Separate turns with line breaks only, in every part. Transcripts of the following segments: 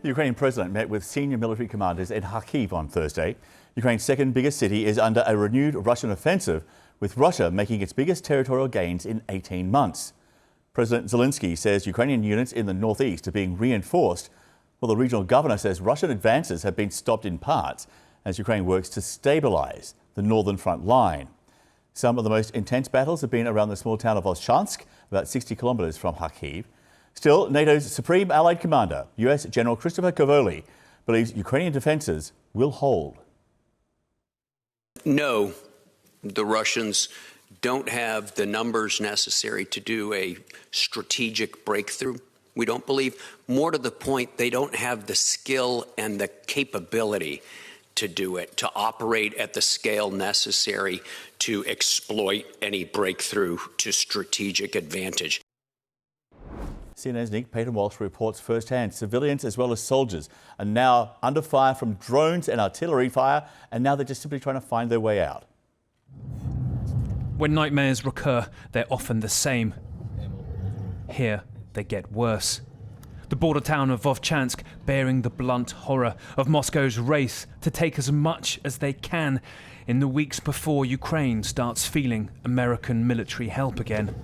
The Ukrainian president met with senior military commanders in Kharkiv on Thursday. Ukraine's second biggest city is under a renewed Russian offensive, with Russia making its biggest territorial gains in 18 months. President Zelensky says Ukrainian units in the northeast are being reinforced, while the regional governor says Russian advances have been stopped in parts as Ukraine works to stabilize the northern front line. Some of the most intense battles have been around the small town of Volchansk, about 60 kilometres from Kharkiv. Still, NATO's Supreme Allied Commander, US General Christopher Cavoli, believes Ukrainian defences will hold.
No, the Russians don't have the numbers necessary to do a strategic breakthrough. We don't believe. More to the point, they don't have the skill and the capability to do it, to operate at the scale necessary to exploit any breakthrough to strategic advantage.
CNN's Nick Paton-Walsh reports firsthand civilians as well as soldiers are now under fire from drones and artillery fire, and now they're just simply trying to find their way out.
When nightmares recur, they're often the same. Here, they get worse. The border town of Vovchansk bearing the blunt horror of Moscow's race to take as much as they can in the weeks before Ukraine starts feeling American military help again.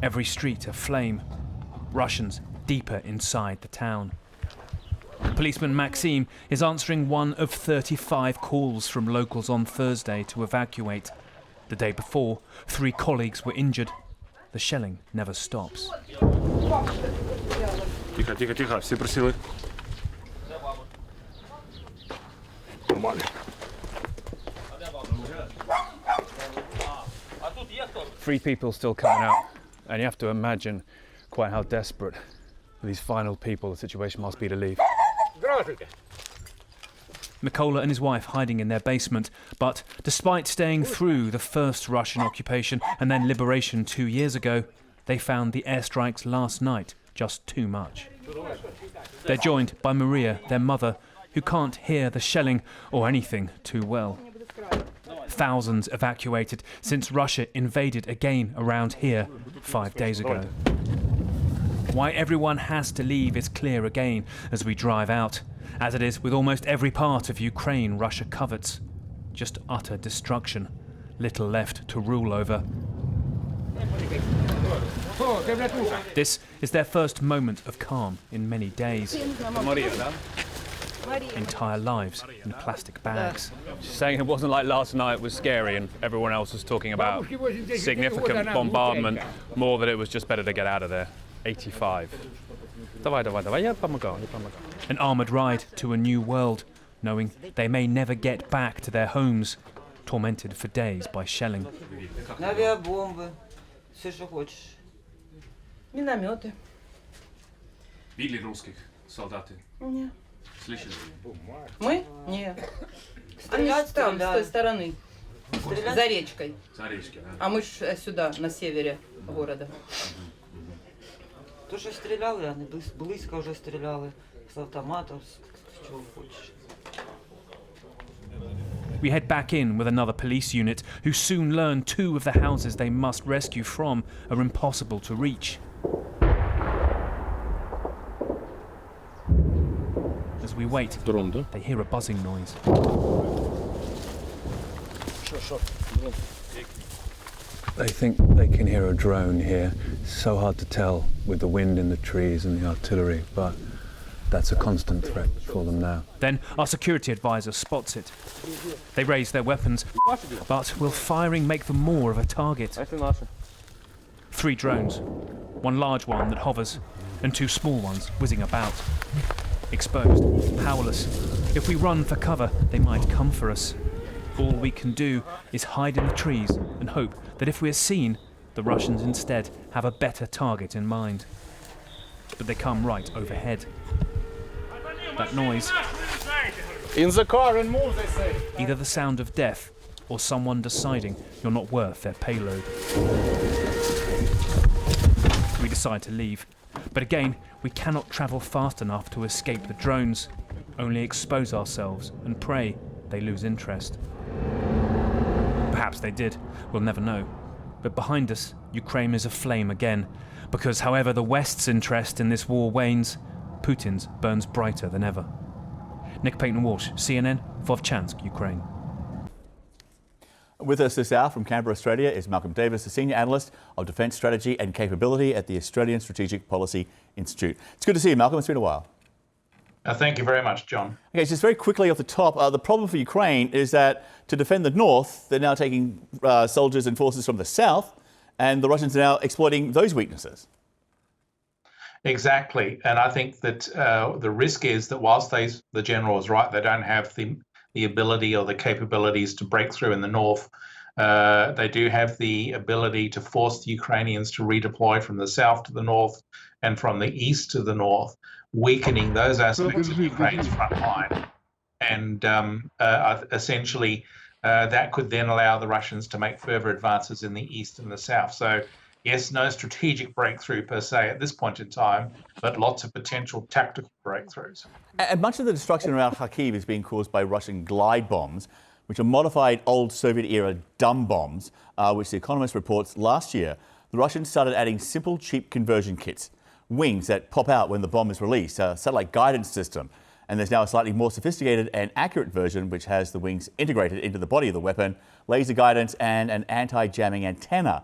Every street aflame, Russians deeper inside the town. Policeman Maxim is answering one of 35 calls from locals on Thursday to evacuate. The day before, 3 colleagues were injured. The shelling never stops.
Тихо, тихо, тихо, все просили. Нормально.
3 people still coming out, and you have to imagine quite how desperate for these final people the situation must be to leave. Mykola and his wife hiding in their basement, but despite staying through the first Russian occupation and then liberation 2 years ago, they found the airstrikes last night just too much. They're joined by Maria, their mother, who can't hear the shelling or anything too well. Thousands evacuated since Russia invaded again around here 5 days ago. Why everyone has to leave is clear again as we drive out, as it is with almost every part of Ukraine Russia covets. Just utter destruction, little left to rule over. This is their first moment of calm in many days. Entire lives in plastic bags.
She's saying it wasn't like last night was scary and everyone else was talking about significant bombardment, more that it was just better to get out of there. 85.
An armoured ride to a new world, knowing they may never get back to their homes, tormented for days by shelling.
Авиабомбы, все, что хочешь. Минометы.
Видели русских солдаты?
Нет.
Слышали?
Мы? Нет. Они там, с той стороны, за речкой.
За речкой, да?
А мы ж сюда, на севере города. То, що стріляли, вони близько вже стріляли, з автоматів, з чого хочеш.
We head back in with another police unit, who soon learn 2 of the houses they must rescue from are impossible to reach. As we wait, they hear a buzzing noise.
They think they can hear a drone here. So hard to tell with the wind in the trees and the artillery, but that's a constant threat for them now.
Then our security advisor spots it. They raise their weapons, but will firing make them more of a target? 3 drones, 1 large one that hovers, and 2 small ones whizzing about. Exposed, powerless. If we run for cover, they might come for us. All we can do is hide in the trees and hope that if we're seen, the Russians instead have a better target in mind. But they come right overhead. That noise.
In the car and move, they say.
Either the sound of death or someone deciding you're not worth their payload. We decide to leave. But again, we cannot travel fast enough to escape the drones. Only expose ourselves and pray they lose interest. Perhaps they did, we'll never know. But behind us, Ukraine is aflame again, because however the West's interest in this war wanes, Putin's burns brighter than ever. Nick Payton-Walsh, CNN, Vovchansk, Ukraine.
With us this hour from Canberra, Australia, is Malcolm Davis, a Senior Analyst of Defence Strategy and Capability at the Australian Strategic Policy Institute. It's good to see you, Malcolm. It's been a while.
Thank you very much, John.
Okay, just very quickly off the top, the problem for Ukraine is that to defend the north, they're now taking soldiers and forces from the south, and the Russians are now exploiting those weaknesses.
Exactly. And I think that the risk is that whilst the general is right, they don't have the ability or the capabilities to break through in the north. They do have the ability to force the Ukrainians to redeploy from the south to the north and from the east to the north, weakening those aspects of Ukraine's front line. And essentially, that could then allow the Russians to make further advances in the east and the south. So, yes, no strategic breakthrough per se at this point in time, but lots of potential tactical breakthroughs.
And much of the destruction around Kharkiv is being caused by Russian glide bombs, which are modified old Soviet-era dumb bombs, which The Economist reports last year. The Russians started adding simple, cheap conversion kits, wings that pop out when the bomb is released, a satellite guidance system. And there's now a slightly more sophisticated and accurate version, which has the wings integrated into the body of the weapon, laser guidance, and an anti-jamming antenna.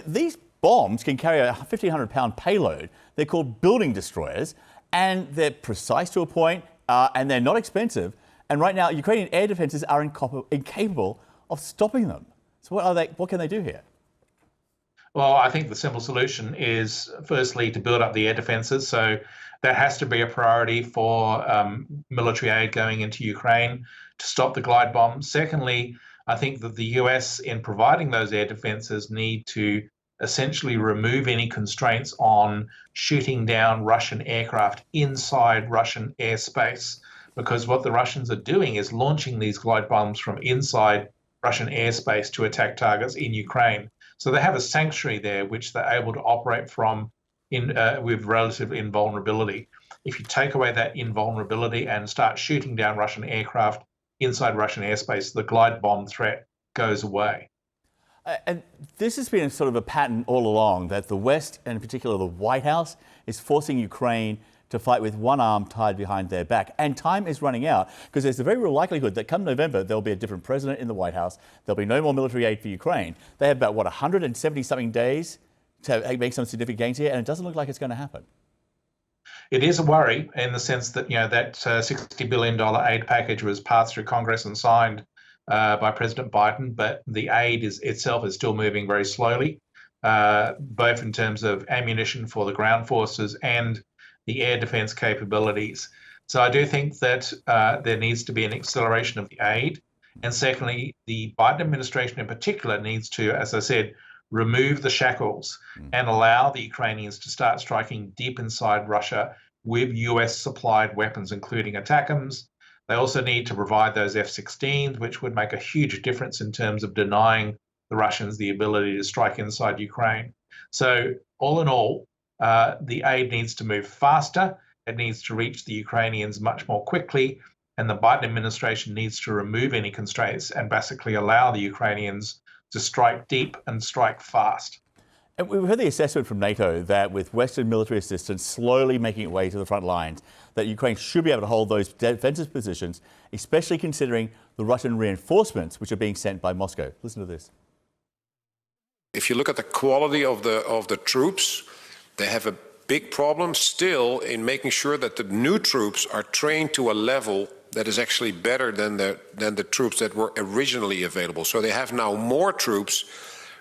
These bombs can carry a 1,500-pound payload. They're called building destroyers, and they're precise to a point, and they're not expensive. And right now, Ukrainian air defences are incapable of stopping them. So what can they do here?
Well, I think the simple solution is, firstly, to build up the air defences. So that has to be a priority for military aid going into Ukraine to stop the glide bombs. Secondly, I think that the US, in providing those air defences, need to essentially remove any constraints on shooting down Russian aircraft inside Russian airspace, because what the Russians are doing is launching these glide bombs from inside Russian airspace to attack targets in Ukraine. So they have a sanctuary there which they're able to operate from with relative invulnerability. If you take away that invulnerability and start shooting down Russian aircraft inside Russian airspace, the glide bomb threat goes away.
And this has been sort of a pattern all along, that the West, and in particular the White House, is forcing Ukraine to fight with one arm tied behind their back. And time is running out, because there's a very real likelihood that come November, there'll be a different president in the White House. There'll be no more military aid for Ukraine. They have about, 170-something days to make some significant gains here, and it doesn't look like it's going to happen.
It is a worry in the sense that, that $60 billion aid package was passed through Congress and signed by President Biden, but the aid itself is still moving very slowly, both in terms of ammunition for the ground forces and the air defense capabilities. So I do think that there needs to be an acceleration of the aid. And secondly, the Biden administration in particular needs to, as I said, remove the shackles and allow the Ukrainians to start striking deep inside Russia with US supplied weapons, including ATACMS. They also need to provide those F-16s, which would make a huge difference in terms of denying the Russians the ability to strike inside Ukraine. So all in all, the aid needs to move faster. It needs to reach the Ukrainians much more quickly. And the Biden administration needs to remove any constraints and basically allow the Ukrainians to strike deep and strike fast.
And we've heard the assessment from NATO that with Western military assistance slowly making its way to the front lines, that Ukraine should be able to hold those defensive positions, especially considering the Russian reinforcements which are being sent by Moscow. Listen to this.
If you look at the quality of the troops, they have a big problem still in making sure that the new troops are trained to a level that is actually better than the troops that were originally available. So they have now more troops,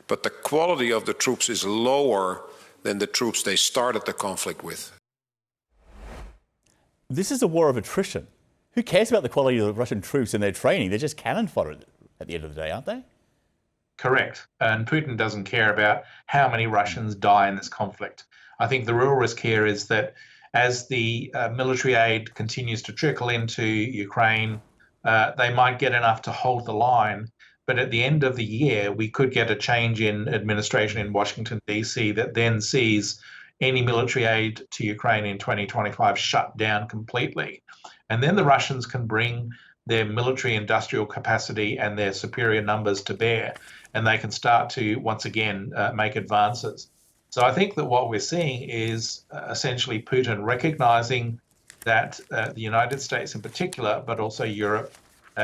but the quality of the troops is lower than the troops they started the conflict with.
This is a war of attrition. Who cares about the quality of the Russian troops and their training? They're just cannon fodder at the end of the day, aren't they?
Correct. And Putin doesn't care about how many Russians die in this conflict. I think the real risk here is that as the military aid continues to trickle into Ukraine, they might get enough to hold the line. But at the end of the year, we could get a change in administration in Washington, D.C. that then sees any military aid to Ukraine in 2025 shut down completely. And then the Russians can bring their military industrial capacity and their superior numbers to bear, and they can start to, once again, make advances. So I think that what we're seeing is essentially Putin recognizing that the United States in particular, but also Europe,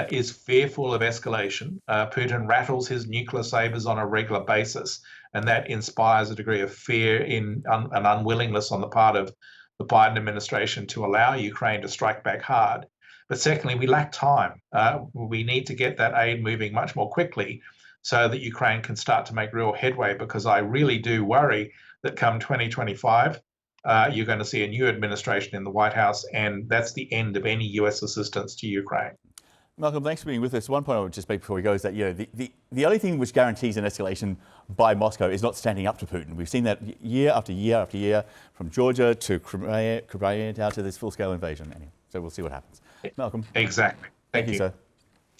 is fearful of escalation. Putin rattles his nuclear sabers on a regular basis, and that inspires a degree of fear an unwillingness on the part of the Biden administration to allow Ukraine to strike back hard. But secondly, we lack time. We need to get that aid moving much more quickly so that Ukraine can start to make real headway, because I really do worry that come 2025, you're going to see a new administration in the White House, and that's the end of any US assistance to Ukraine.
Malcolm, thanks for being with us. One point I would just make before we go is that the only thing which guarantees an escalation by Moscow is not standing up to Putin. We've seen that year after year after year, from Georgia to Crimea down to this full-scale invasion. Anyway, so we'll see what happens. Malcolm.
Exactly.
Thank you, sir.